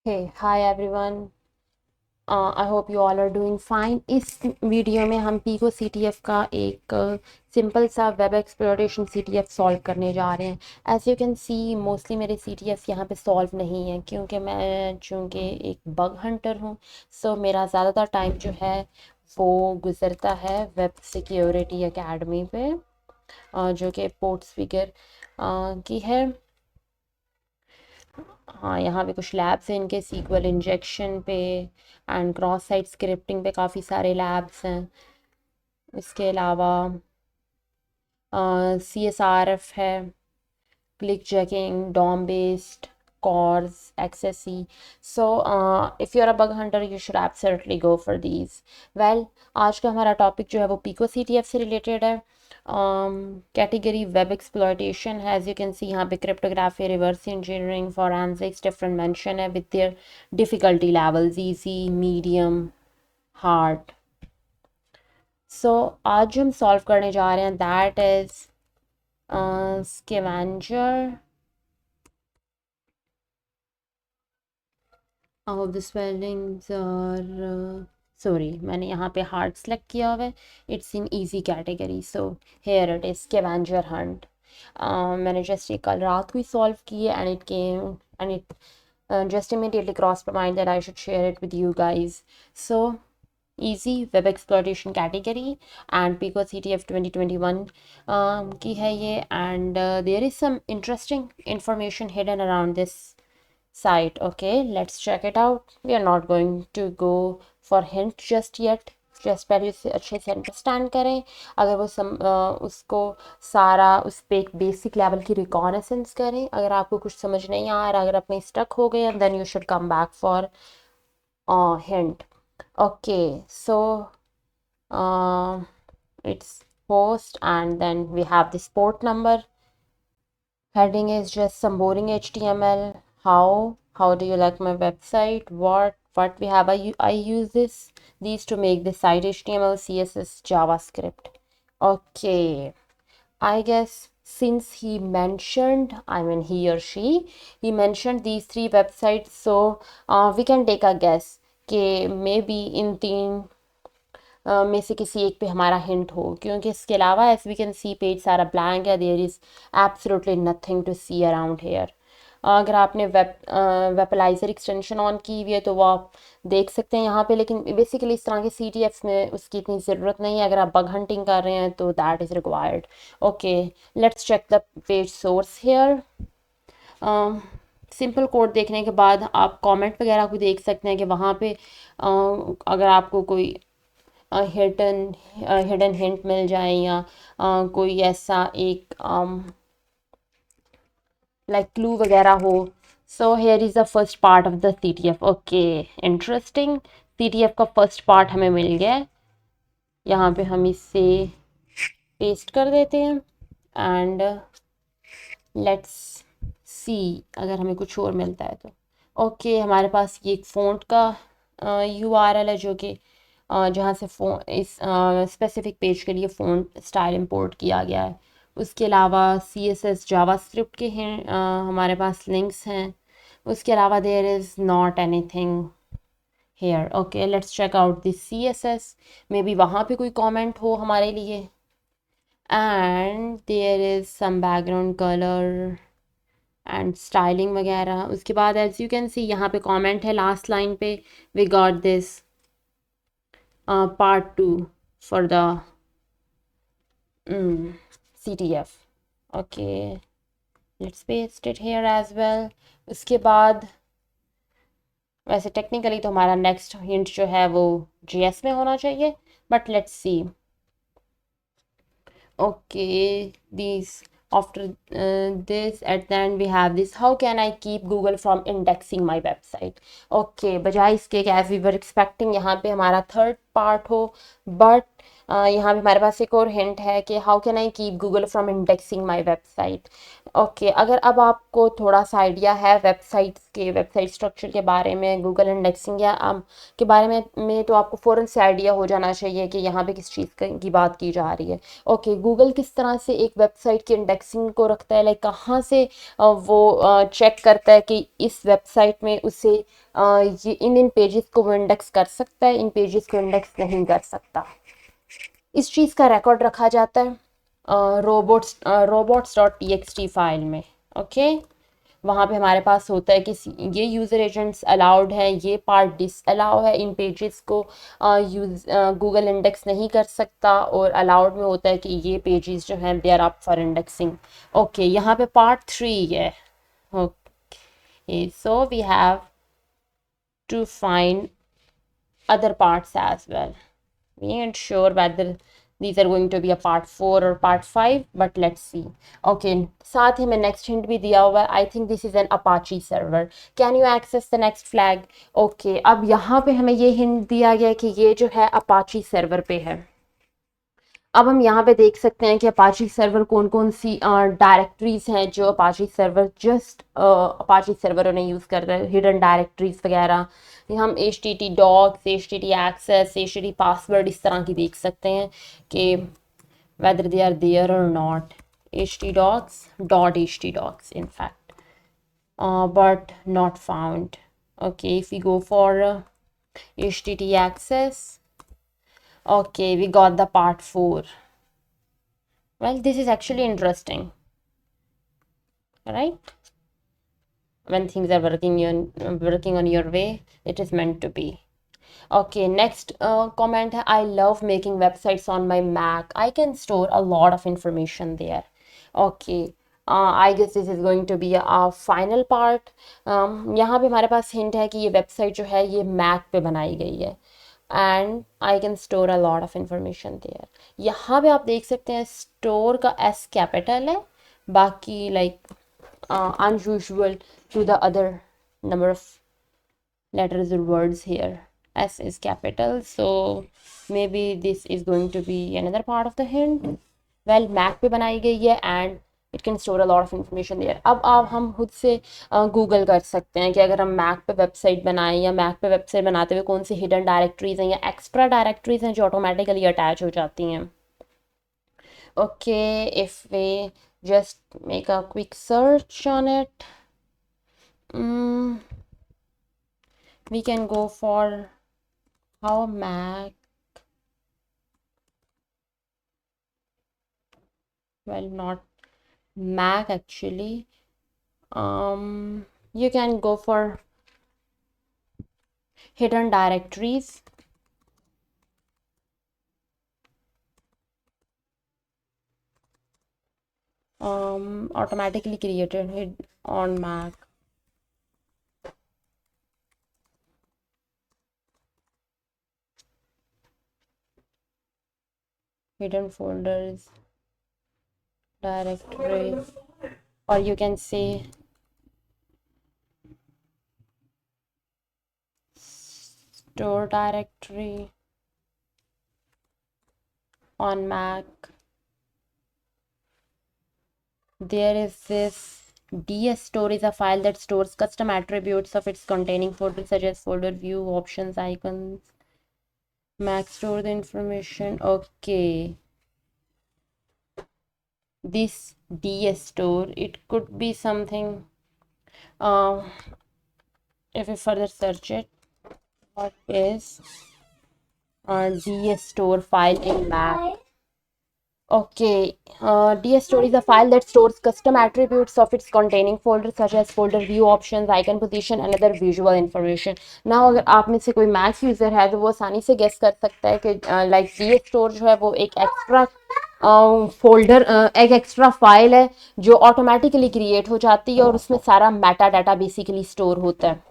Hey, hi everyone. I hope you all are doing fine. इस video में हम pico CTF का एक सिंपल सा वेब एक्सप्लोरेशन CTF सॉल्व करने जा रहे हैं. As you can see mostly मेरे CTF यहाँ पे सॉल्व नहीं है क्योंकि मैं चूँकि एक बग हंटर हूँ. सो मेरा ज़्यादातर टाइम जो है वो गुजरता है वेब सिक्योरिटी एकेडमी पे, जो कि पोर्ट्स फिगर की है. हाँ, यहाँ पे कुछ लैब्स हैं इनके सीक्वल इंजेक्शन पे एंड क्रॉस साइट स्क्रिप्टिंग पे काफ़ी सारे लैब्स हैं. इसके अलावा CSRF है, click checking, DOM based, CORS, XSE. So, if you're a bug hunter, you should absolutely go for these. Well, आज का हमारा टॉपिक जो है वो पिको CTF से रिलेटेड है. कैटेगरी वेब एक्सप्लॉयटेशन है. एज यू कैन सी यहाँ पे cryptography, reverse engineering, forensics different mention है with their difficulty levels, easy, medium, hard. So आज जो हम सॉल्व करने जा रहे हैं that is scavenger. I hope the spellings are sorry, मैंने यहाँ पे hard select किया हुआ है. It's in easy category. So here it is, scavenger hunt. मैंने just ये कल रात को ही solve की है and it came and it just immediately crossed my mind that I should share it with you guys. So easy web exploitation category and Pico CTF 2021 की है ये, and there is some interesting information hidden around this site. Okay, let's check it out. We are not going to go for hint just yet. Just पहले उसे अच्छे से understand करें. अगर वो उसको सारा उस पर एक बेसिक लेवल की रिकॉनेसेंस करें. अगर आपको कुछ समझ नहीं आ रहा, अगर आप कहीं स्टक हो गए, then you should come back for hint. Okay, so it's post and then we have this port number. Heading is just some boring HTML. How do you like my website? What we have? I use these to make the site HTML, CSS, JavaScript. Okay, I guess since he mentioned, I mean he or he mentioned these three websites, so we can take a guess कि maybe इन तीन में से किसी एक पे हमारा hint हो, क्योंकि इसके अलावा as we can see page सारा ब्लैंक है. There is absolutely nothing to see around here. अगर आपने वेपलाइजर एक्सटेंशन ऑन की हुई है तो वो आप देख सकते हैं यहाँ पे, लेकिन बेसिकली इस तरह के CTF में उसकी इतनी ज़रूरत नहीं है. अगर आप बग हंटिंग कर रहे हैं तो that is required. Okay, let's check the page source here. Simple code देखने के बाद आप कमेंट वगैरह को देख सकते हैं कि वहाँ पे अगर आपको कोई हिडन हिंट मिल जाए या कोई ऐसा एक लाइक क्लू वगैरह हो. So here is the first part of the CTF. Okay, interesting. CTF का फर्स्ट पार्ट हमें मिल गया. यहाँ पे हम इसे पेस्ट कर देते हैं एंड लेट्स सी अगर हमें कुछ और मिलता है तो. ओके, हमारे पास ये एक फ़ॉन्ट का URL है जो कि जहाँ से इस स्पेसिफिक पेज के लिए फ़ॉन्ट स्टाइल इंपोर्ट किया गया है. उसके अलावा CSS जावास्क्रिप्ट के हैं हमारे पास लिंक्स हैं. उसके अलावा there is not anything here. Okay, let's check out this CSS. Maybe वहाँ पे कोई कमेंट हो हमारे लिए. And there is some background colour and styling वगैरह. उसके बाद एज यू कैन सी यहाँ पे कमेंट है लास्ट लाइन पे, we got this part 2 for the CTF. Okay, let's paste it here as well. उसके बाद वैसे टेक्निकली तो हमारा नेक्स्ट हिंट जो है वो JS में होना चाहिए, but let's see. Okay, these after this at the end we have this, how can I keep Google from indexing my website. Okay, बजाय इसके as we were expecting यहाँ पे हमारा थर्ड पार्ट हो, बट यहाँ पे हमारे पास एक और हिंट है कि how can I keep Google from indexing my website. Okay, अगर अब आपको थोड़ा सा आइडिया है वेबसाइट स्ट्रक्चर के बारे में, गूगल इंडेक्सिंग या के बारे में तो आपको फ़ौरन से आइडिया हो जाना चाहिए कि यहाँ पे किस चीज़ की बात की जा रही है। ओके, गूगल किस तरह से एक वेबसाइट की इंडेक्सिंग को रखता है, लाइक कहाँ से वो चेक करता है कि इस वेबसाइट में उसे ये इन पेजेस को वो इंडेक्स कर सकता है, इन पेजेस को इंडेक्स नहीं कर सकता। इस चीज़ का रिकॉर्ड रखा जाता है robots.txt फाइल में। ओके, वहाँ पे हमारे पास होता है कि ये यूज़र एजेंट्स अलाउड है, ये पार्ट डिस अलाउ है, इन पेजेस को गूगल इंडेक्स नहीं कर सकता, और अलाउड में होता है कि ये पेजेस जो हैं they are up for indexing. Okay, यहाँ पे पार्ट 3 है। Okay, so we have to find other parts as well. We ain't sure whether these are going to be a part 4 or part 5, but let's see. Okay, साथ ही में next hint भी दिया हुआ है। I think this is an Apache server. Can you access the next flag? Okay, अब यहाँ पे हमें ये hint दिया गया है कि ये जो है Apache server पे है। अब हम यहाँ पे देख सकते हैं कि अपाची सर्वर कौन कौन सी डायरेक्टरीज हैं जो अपाची सर्वर अपाची सर्वरों ने यूज़ कर रहे हैं, हिडन डायरेक्टरीज वगैरह। हम HTT-docs, HTT-access, HTT-password इस तरह की देख सकते हैं कि whether they are there or not. HTTdocs, .htdocs in fact, but not found. Okay, if we go for HTT-access, okay, we got the part 4. Well, this is actually interesting, right? When things are working on your way, it is meant to be. Okay, next comment है, I love making websites on my Mac. I can store a lot of information there. Okay, I guess this is going to be a final part. यहाँ पे हमारे पास hint है कि ये website जो है ये Mac पे बनाई गई है, and I can store a lot of information there. यहाँ पे आप देख सकते हैं store का S capital है, बाकी like unusual to the other number of letters or words here. S is capital, so maybe this is going to be another part of the hint. Well, Mac पे बनाई गई है and it can store a lot of information there. अब हम खुद से Google कर सकते हैं कि अगर हम मैक पे वेबसाइट बनाएं या मैक पे वेबसाइट बनाते हुए कौन सी हिडन डायरेक्टरीज हैं या एक्स्ट्रा डायरेक्टरीज हैं जो ऑटोमेटिकली अटैच हो जाती हैं। Okay, if we just make a quick search on it, we can go for how Mac, well, not Mac actually, you can go for hidden directories. Automatically created on Mac. Hidden folders, directories, or you can say store directory on Mac. There is this DS store is a file that stores custom attributes of its containing folders such as folder view, options, icons. Mac store the information. Okay, this DS store, it could be something, if we further search it, what is DS store file in Mac? Okay, DS store is a file that stores custom attributes of its containing folders such as folder view, options, icon position and other visual information. Now अगर आप में से कोई Mac user है तो वो आसानी से गेस कर सकता है कि लाइक DS store जो है वो एक एक्स्ट्रा फोल्डर, एक एक्स्ट्रा फाइल है जो ऑटोमेटिकली क्रिएट हो जाती है और उसमें सारा मेटा डाटा बेसिकली स्टोर होता है।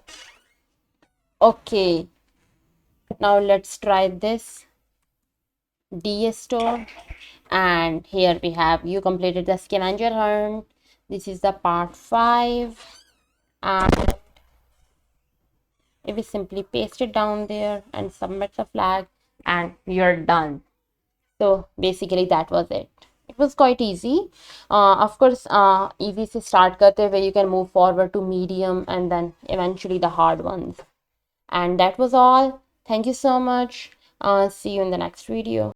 Okay, now let's try this DS store, and here we have you completed the scavenger hunt. This is the part 5, and if we simply paste it down there and submit the flag, and you're done. So basically that was it. It was quite easy. Of course, easy से start करते हुए you can move forward to medium and then eventually the hard ones. And that was all. Thank you so much. See you in the next video.